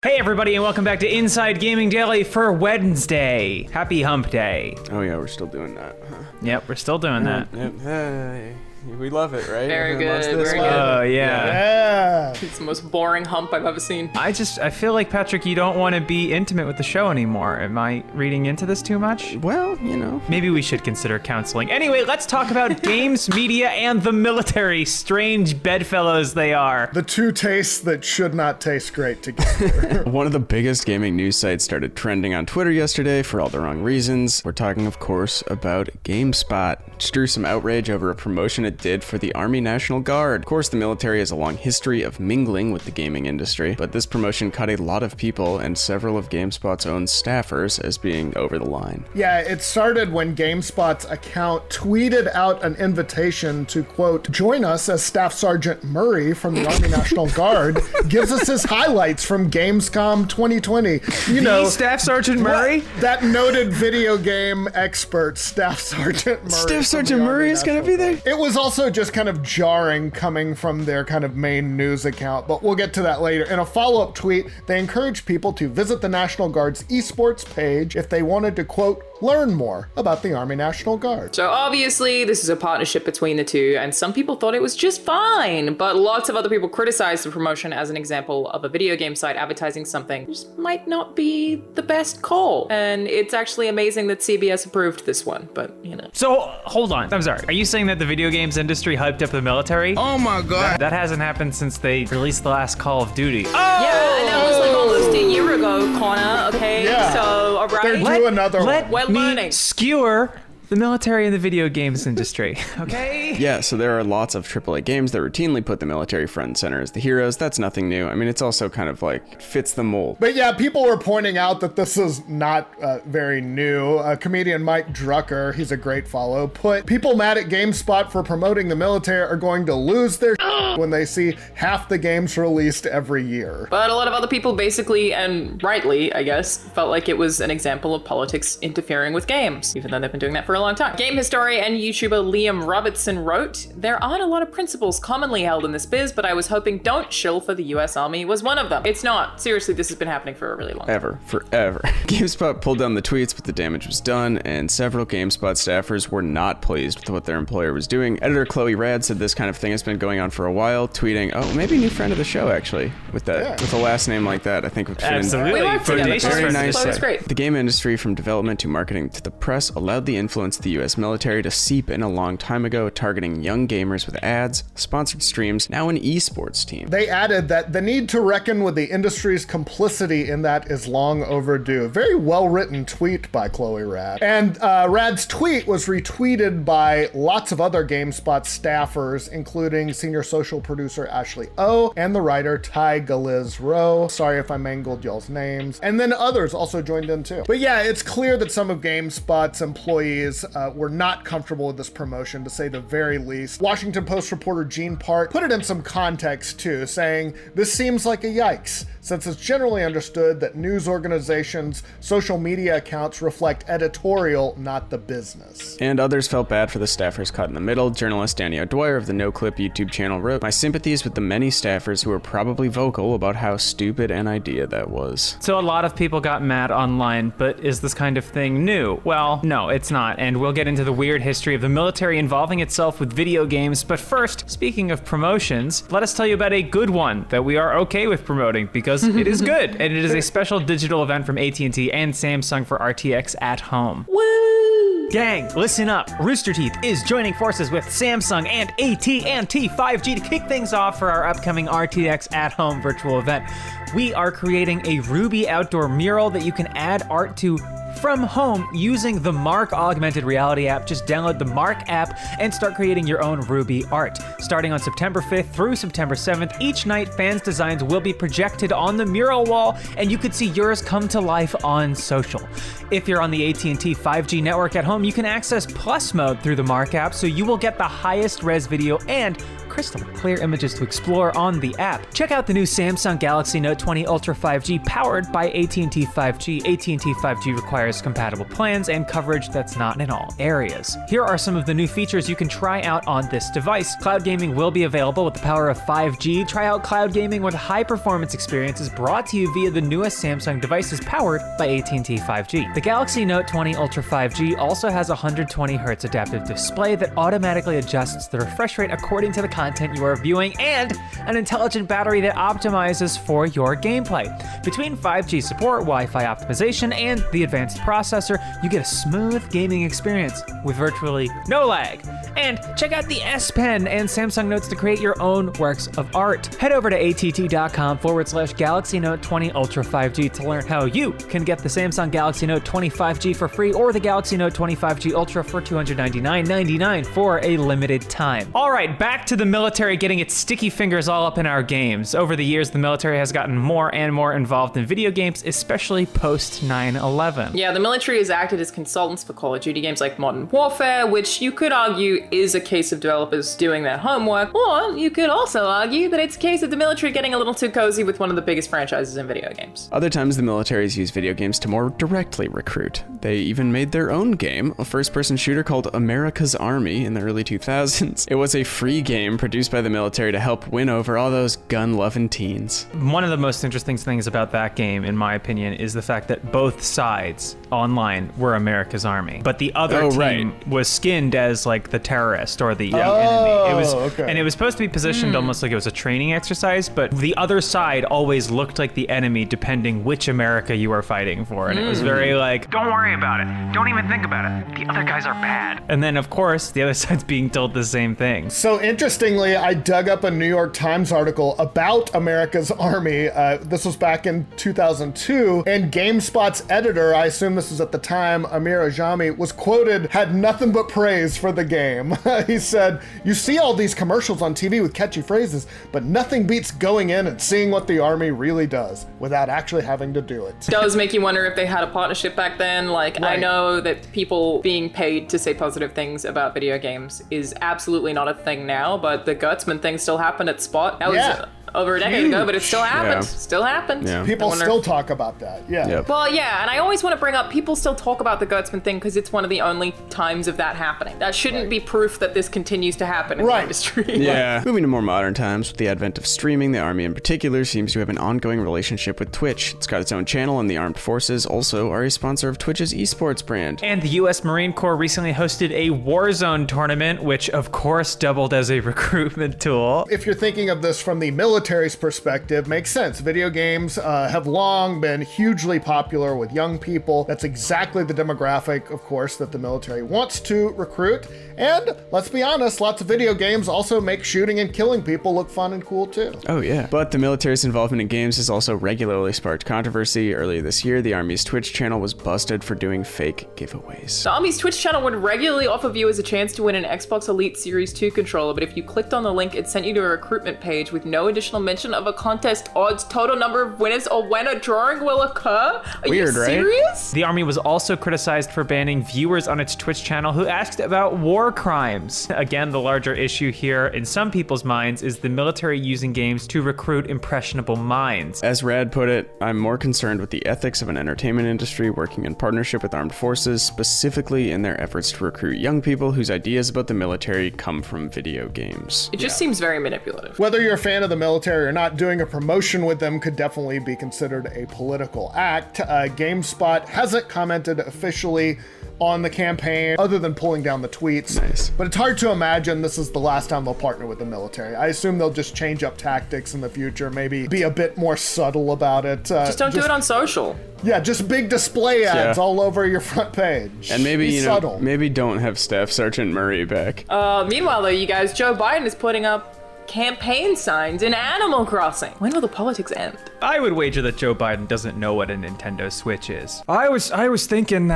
Hey everybody, and welcome back to Inside Gaming Daily for Wednesday. Happy Hump Day. Oh yeah, we're still doing that. Huh? Yep, we're still doing that. Hey, we love it, right? Very Everyone good, loves this. very good. Oh, yeah. It's the most boring hump I've ever seen. I feel like, Patrick, you don't want to be intimate with the show anymore. Am I reading into this too much? Well, you know. Maybe we should consider counseling. Anyway, let's talk about games, media, and the military. Strange bedfellows they are. The two tastes that should not taste great together. One of the biggest gaming news sites started trending on Twitter yesterday for all the wrong reasons. We're talking, of course, about GameSpot, which drew some outrage over a promotion it did for the Army National Guard. Of course, the military has a long history of mingling with the gaming industry, but this promotion caught a lot of people and several of GameSpot's own staffers as being over the line. Yeah, it started when GameSpot's account tweeted out an invitation to, quote, join us as Staff Sergeant Murray from the Army National Guard gives us his highlights from Gamescom 2020. You know, Staff Sergeant Murray? That noted video game expert, Staff Sergeant Murray. Staff Sergeant Murray is going to be there? It was also just kind of jarring coming from their kind of main news account, but we'll get to that later. In a follow-up tweet, they encouraged people to visit the National Guard's esports page if they wanted to, quote, learn more about the Army National Guard. So obviously this is a partnership between the two, and some people thought it was just fine, but lots of other people criticized the promotion as an example of a video game site advertising something which might not be the best call. And it's actually amazing that CBS approved this one, but you know. So, hold on. I'm sorry. Are you saying that the video games industry hyped up the military? Oh my god. That hasn't happened since they released the last Call of Duty. Yeah, and that was like almost a year ago, Connor, okay? Yeah. So, alright. They're due another one. We're me learning. skewer the military and the video games industry, okay? Yeah, so there are lots of AAA games that routinely put the military front and center as the heroes. That's nothing new. I mean, it's also kind of like fits the mold. But yeah, people were pointing out that this is not very new. Comedian Mike Drucker, he's a great follow, put people mad at GameSpot for promoting the military are going to lose their when they see half the games released every year. But a lot of other people basically, and rightly, I guess, felt like it was an example of politics interfering with games, even though they've been doing that for a long time. Game historian and YouTuber Liam Robertson wrote, there aren't a lot of principles commonly held in this biz, but I was hoping don't shill for the US Army was one of them. It's not. Seriously, this has been happening for a really long time. Forever. GameSpot pulled down the tweets, but the damage was done, and several GameSpot staffers were not pleased with what their employer was doing. Editor Chloe Rad said this kind of thing has been going on for a while, tweeting, oh, maybe new friend of the show, actually, with that, with a last name like that, I think would fit in. Absolutely. We worked together. Bodacious Very friend. nice. Chloe's great. The game industry, from development to marketing to the press, allowed the influence of the US military to seep in a long time ago, targeting young gamers with ads, sponsored streams, now an esports team. They added that the need to reckon with the industry's complicity in that is long overdue. A very well-written tweet by Chloe Rad. And Rad's tweet was retweeted by lots of other GameSpot staffers, including senior social producer Ashley O and the writer Ty Galiz Rowe. Sorry if I mangled y'all's names. And then others also joined in too. But yeah, it's clear that some of GameSpot's employees were not comfortable with this promotion, to say the very least. Washington Post reporter Gene Park put it in some context too, saying, this seems like a yikes, since it's generally understood that news organizations' social media accounts reflect editorial, not the business. And others felt bad for the staffers caught in the middle. Journalist Danny O'Dwyer of the No Clip YouTube channel wrote, my sympathies with the many staffers who were probably vocal about how stupid an idea that was. So a lot of people got mad online, but is this kind of thing new? Well, no, it's not, and we'll get into the weird history of the military involving itself with video games. But first, speaking of promotions, let us tell you about a good one that we are okay with promoting because it is good, and it is a special digital event from AT&T and Samsung for RTX at home. Woo! Gang, listen up. Rooster Teeth is joining forces with Samsung and AT&T 5G to kick things off for our upcoming RTX at home virtual event. We are creating a Ruby outdoor mural that you can add art to from home using the Mark augmented reality app. Just download the Mark app and start creating your own Ruby art. Starting on September 5th through September 7th, each night fans' designs will be projected on the mural wall and you could see yours come to life on social. If you're on the AT&T 5G network at home, you can access Plus mode through the Mark app, so you will get the highest res video and crystal clear images to explore on the app. Check out the new Samsung Galaxy Note 20 Ultra 5G powered by AT&T 5G. AT&T 5G requires compatible plans and coverage that's not in all areas. Here are some of the new features you can try out on this device. Cloud gaming will be available with the power of 5G. Try out cloud gaming with high-performance experiences brought to you via the newest Samsung devices powered by AT&T 5G. The Galaxy Note 20 Ultra 5G also has a 120Hz adaptive display that automatically adjusts the refresh rate according to the content you are viewing, and an intelligent battery that optimizes for your gameplay. Between 5G support, Wi-Fi optimization, and the advanced processor, you get a smooth gaming experience with virtually no lag. And check out the S Pen and Samsung Notes to create your own works of art. Head over to att.com/Galaxy Note 20 Ultra 5G to learn how you can get the Samsung Galaxy Note 20 5G for free or the Galaxy Note 20 5G Ultra for $299.99 for a limited time. All right, back to the military getting its sticky fingers all up in our games. Over the years, the military has gotten more and more involved in video games, especially post 9/11. Yeah, the military has acted as consultants for Call of Duty games like Modern Warfare, which you could argue is a case of developers doing their homework, or you could also argue that it's a case of the military getting a little too cozy with one of the biggest franchises in video games. Other times, the militaries use video games to more directly recruit. They even made their own game, a first-person shooter called America's Army in the early 2000s. It was a free game produced by the military to help win over all those gun-loving teens. One of the most interesting things about that game, in my opinion, is the fact that both sides online were America's Army, but the other team was skinned as like the terrorist or the enemy. It was, and it was supposed to be positioned almost like it was a training exercise, but the other side always looked like the enemy depending which America you were fighting for, and it was very like, don't worry about it, don't even think about it, the other guys are bad. And then of course the other side's being told the same thing. So interestingly, I dug up a New York Times article about America's Army. This was back in 2002, and GameSpot's editor, I assume this was at the time, Amir Ajami, was quoted, had nothing but praise for the game. He said, "You see all these commercials on TV with catchy phrases, but nothing beats going in and seeing what the Army really does without actually having to do it." Does make you wonder if they had a partnership back then. Like, I know that people being paid to say positive things about video games is absolutely not a thing now, but the Gutsman thing still happened at Spot. That was over a decade ago, but it still happened. Still happened. Yeah. People still talk about that. Well, yeah, and I always want to bring up, people still talk about the Gutsman thing because it's one of the only times of that happening. That shouldn't be proof that this continues to happen in the industry. Yeah. Moving to more modern times, with the advent of streaming, the Army in particular seems to have an ongoing relationship with Twitch. It's got its own channel, and the Armed Forces also are a sponsor of Twitch's esports brand. And the US Marine Corps recently hosted a Warzone tournament, which of course doubled as a recruitment tool. If you're thinking of this from the military's perspective, makes sense. Video games have long been hugely popular with young people. That's exactly the demographic, of course, that the military wants to recruit. And let's be honest, lots of video games also make shooting and killing people look fun and cool too. Oh yeah. But the military's involvement in games has also regularly sparked controversy. Earlier this year, the Army's Twitch channel was busted for doing fake giveaways. The Army's Twitch channel would regularly offer viewers a chance to win an Xbox Elite Series 2 controller, but if you clicked on the link, it sent you to a recruitment page with no additional mention of a contest, odds, total number of winners, or when a drawing will occur. Are you serious? The Army was also criticized for banning viewers on its Twitch channel who asked about war crimes. Again, the larger issue here in some people's minds is the military using games to recruit impressionable minds. As Rad put it, I'm more concerned with the ethics of an entertainment industry working in partnership with armed forces, specifically in their efforts to recruit young people whose ideas about the military come from video games. It just seems very manipulative. Whether you're a fan of the military or not, doing a promotion with them could definitely be considered a political act. GameSpot hasn't commented officially on the campaign other than pulling down the tweets. Nice. But it's hard to imagine this is the last time they'll partner with the military. I assume they'll just change up tactics in the future, maybe be a bit more subtle about it. Just don't do it on social. Yeah, just big display ads all over your front page. And maybe, be subtle. maybe don't have Staff Sergeant Murray back. Meanwhile, though, you guys, Joe Biden is putting up campaign signs in Animal Crossing. When will the politics end? I would wager that Joe Biden doesn't know what a Nintendo Switch is. I was thinking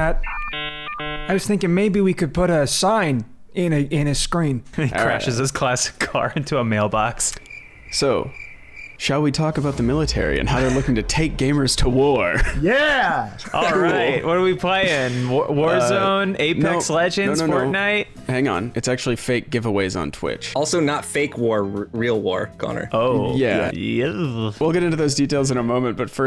maybe we could put a sign in a screen. He crashes his classic car into a mailbox. So, shall we talk about the military and how they're looking to take gamers to war? Yeah. All right, what are we playing? Warzone, Apex Legends, no. Fortnite? Hang on. It's actually fake giveaways on Twitch. Also not fake war, real war, Connor. Oh, Yeah. yeah. We'll get into those details in a moment, but first,